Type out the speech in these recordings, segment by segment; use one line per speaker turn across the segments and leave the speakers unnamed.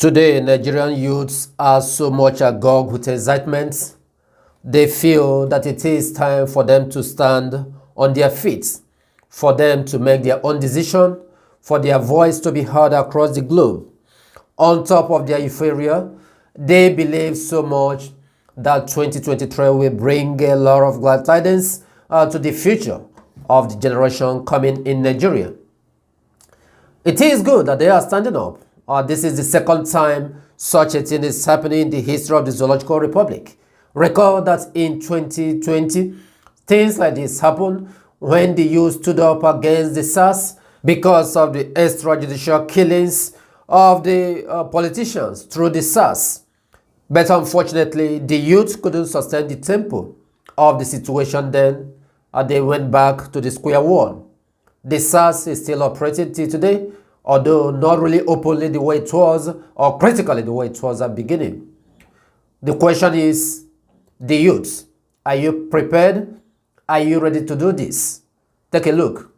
Today, Nigerian youths are so much agog with excitement. They feel that it is time for them to stand on their feet, for them to make their own decision, for their voice to be heard across the globe. On top of their euphoria, they believe so much that 2023 will bring a lot of glad tidings to the future of the generation coming in Nigeria. It is good that they are standing up. This is the second time such a thing is happening in the history of the Zoological Republic. Recall that in 2020, things like this happened when the youth stood up against the SARS because of the extrajudicial killings of the politicians through the SARS. But unfortunately, the youth couldn't sustain the tempo of the situation then, and they went back to the square one. The SARS is still operating till today, although not really openly the way it was, or critically the way it was at the beginning. The question is, the youths, are you prepared? Are you ready to do this? Take a look.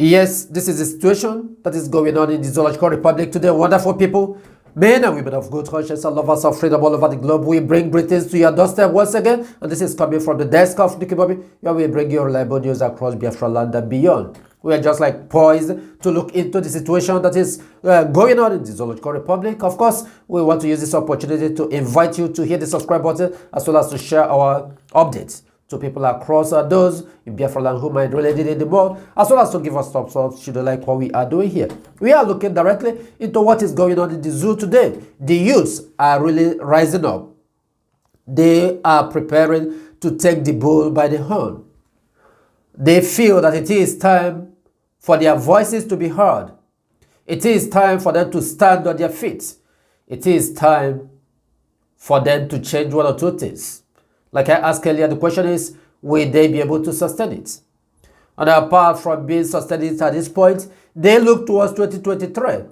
Yes, this is the situation that is going on in the Zoological Republic today. Wonderful people, men and women of good conscience and lovers of freedom all over the globe. We bring greetings to your doorstep once again, and this is coming from the desk of Nig.Youths, where we bring you reliable news across Biafra land and beyond. We are just like poised to look into the situation that is going on in the Zoological Republic. Of course, we want to use this opportunity to invite you to hit the subscribe button as well as to share our updates to people across those in Biafra land who might really need it the more, as well as to give us thumbs up should you like what we are doing here. We are looking directly into what is going on in the zoo today. The youths are really rising up. They are preparing to take the bull by the horn. They feel that it is time for their voices to be heard. It is time for them to stand on their feet. It is time for them to change one or two things. Like I asked earlier, the question is, will they be able to sustain it? And apart from being sustained at this point, they look towards 2023,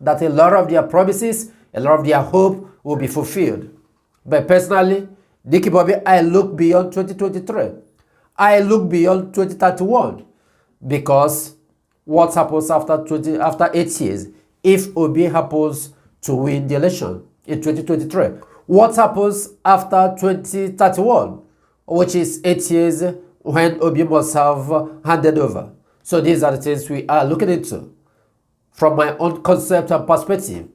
that a lot of their promises, a lot of their hope will be fulfilled. But personally, Nig.Youths, I look beyond 2023. I look beyond 2031, because what happens after 8 years if Obi happens to win the election in 2023? What happens after 2031, which is 8 years when Obi must have handed over? So these are the things we are looking into. From my own concept and perspective,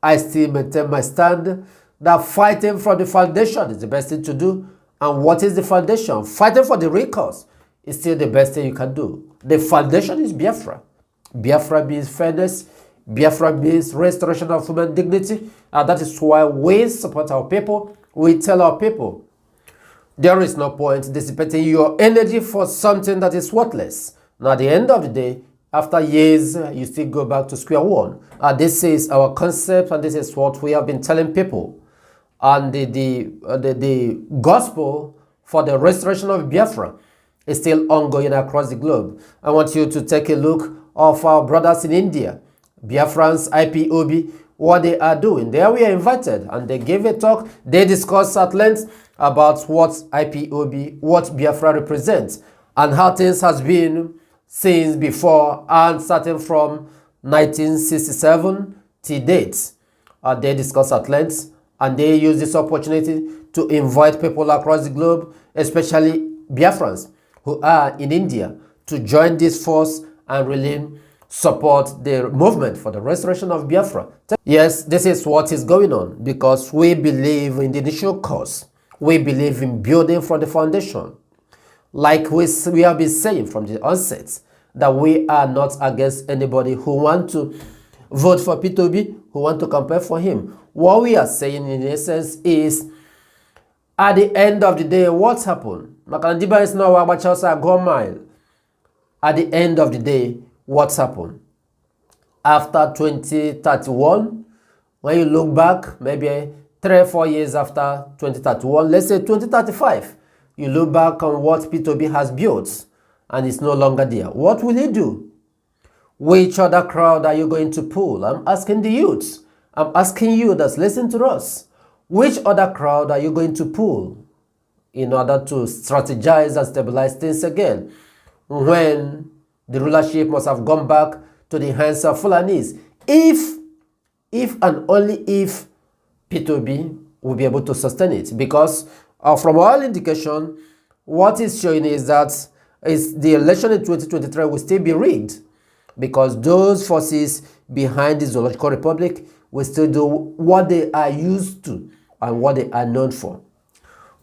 I still maintain my stand that fighting from the foundation is the best thing to do. And what is the foundation? Fighting for the real cause is still the best thing you can do. The foundation is Biafra. Biafra means fairness. Biafra means restoration of human dignity, and that is why we support our people. We tell our people, there is no point dissipating your energy for something that is worthless. Now, at the end of the day, after years, you still go back to square one. This is our concept, and this is what we have been telling people. And the gospel for the restoration of Biafra is still ongoing across the globe. I want you to take a look of our brothers in India, Biafrans, IPOB, what they are doing. There we are invited, and they gave a talk. They discussed at length about what IPOB, what Biafra represents, and how things has been since before and starting from 1967 to date. They discussed at length, and they use this opportunity to invite people across the globe, especially Biafrans who are in India, to join this force and really support the movement for the restoration of Biafra. Yes, this is what is going on, because we believe in the initial cause. We believe in building from the foundation. Like we have been saying from the onset, that we are not against anybody who want to vote for P2B, who want to compare for him. What we are saying in essence is, at the end of the day, what happened? Makandiba is now Wabachasa go mile. at the end of the day, what's happened? After 2031, when you look back, maybe 3 or 4 years after 2031, let's say 2035, you look back on what P2B has built and it's no longer there. What will you do? Which other crowd are you going to pull? I'm asking the youths. I'm asking you that's listening to us. Which other crowd are you going to pull in order to strategize and stabilize things again when the rulership must have gone back to the hands of Fulanis? If and only if P2B will be able to sustain it, because from all indication, what is showing is that the election in 2023 will still be rigged, because those forces behind the Zoological Republic will still do what they are used to and what they are known for.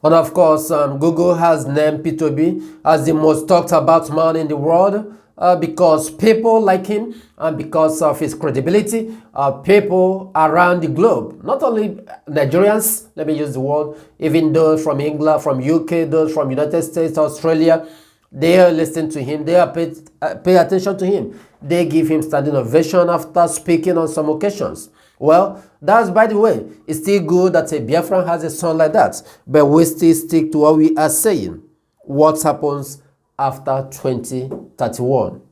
And of course, Google has named P2B as the most talked about man in the world because people like him and because of his credibility, people around the globe, not only Nigerians, let me use the word, even those from England, from UK, those from United States, Australia, they are listening to him, they are pay attention to him. They give him standing ovation after speaking on some occasions. Well, that's, by the way, it's still good that a Biafran has a son like that, but we still stick to what we are saying. What happens after 2031?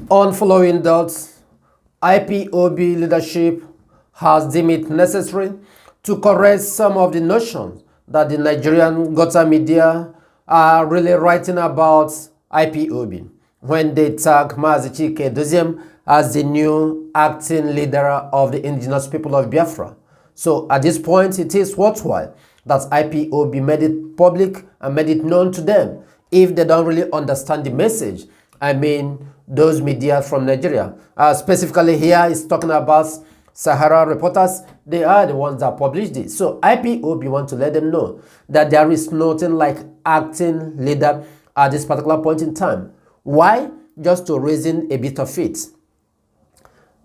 On following that, IPOB leadership has deemed it necessary to correct some of the notions that the Nigerian gutter media are really writing about IPOB when they tag Mazi Nig.Youths as the new acting leader of the indigenous people of Biafra. So at this point, it is worthwhile that IPOB made it public and made it known to them if they don't really understand the message. I mean, those media from Nigeria. Specifically here is talking about Sahara Reporters. They are the ones that published it. So IPOB want to let them know that there is nothing like acting leader at this particular point in time. Why? Just to reason a bit of it.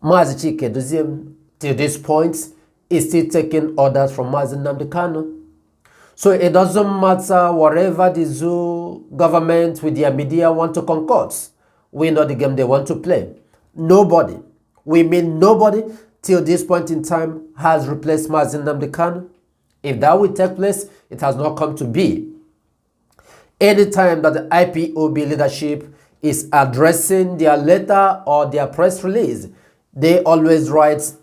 Mazi Nig.Youths, till this point, is still taking orders from Mazi Nnamdi Kanu. So it doesn't matter whatever the zoo government with their media want to concoct. We know the game they want to play. Nobody, we mean nobody, till this point in time has replaced Mazi Nnamdi Kanu. If that will take place, it has not come to be. Anytime that the IPOB leadership is addressing their letter or their press release, they always write,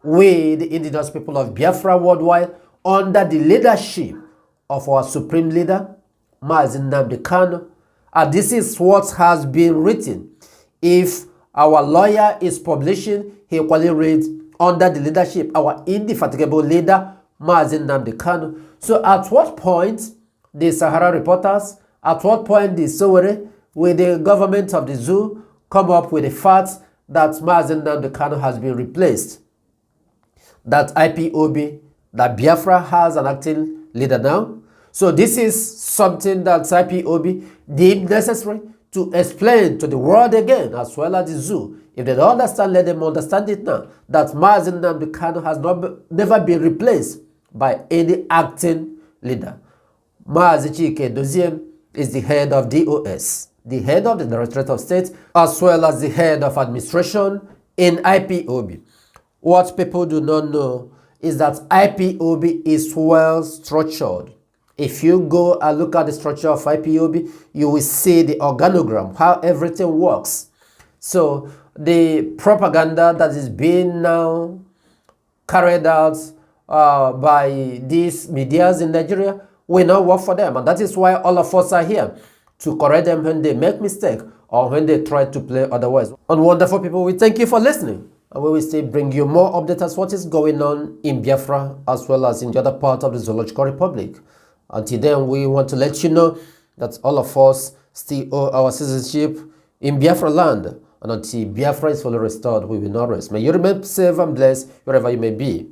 "We, the indigenous people of Biafra worldwide, under the leadership of our supreme leader, Mazi Nnamdi Kanu." And this is what has been written. If our lawyer is publishing, he equally reads, "Under the leadership, our indefatigable leader, Mazi Nnamdi Kanu." So at what point the Sahara Reporters, at what point the Sowore, with the government of the zoo, come up with the fact that Mazi Nnamdi Kanu has been replaced? That IPOB, that Biafra has an acting leader now. So this is something that IPOB deemed necessary to explain to the world again, as well as the zoo. If they don't understand, let them understand it now, that Mazi Nnamdi Kanu has never been replaced by any acting leader. Mazi Nig.Youths is the head of DOS, the head of the Directorate of State, as well as the head of administration in IPOB. What people do not know is that IPOB is well structured. If you go and look at the structure of IPOB, you will see the organogram, how everything works. So the propaganda that is being now carried out by these medias in Nigeria will not work for them. And that is why all of us are here, to correct them when they make mistake or when they try to play otherwise. And wonderful people, we thank you for listening. And we will still bring you more updates as what is going on in Biafra as well as in the other part of the Zoological Republic. Until then, we want to let you know that all of us still owe our citizenship in Biafra land. And until Biafra is fully restored, we will not rest. May you remain safe and blessed wherever you may be.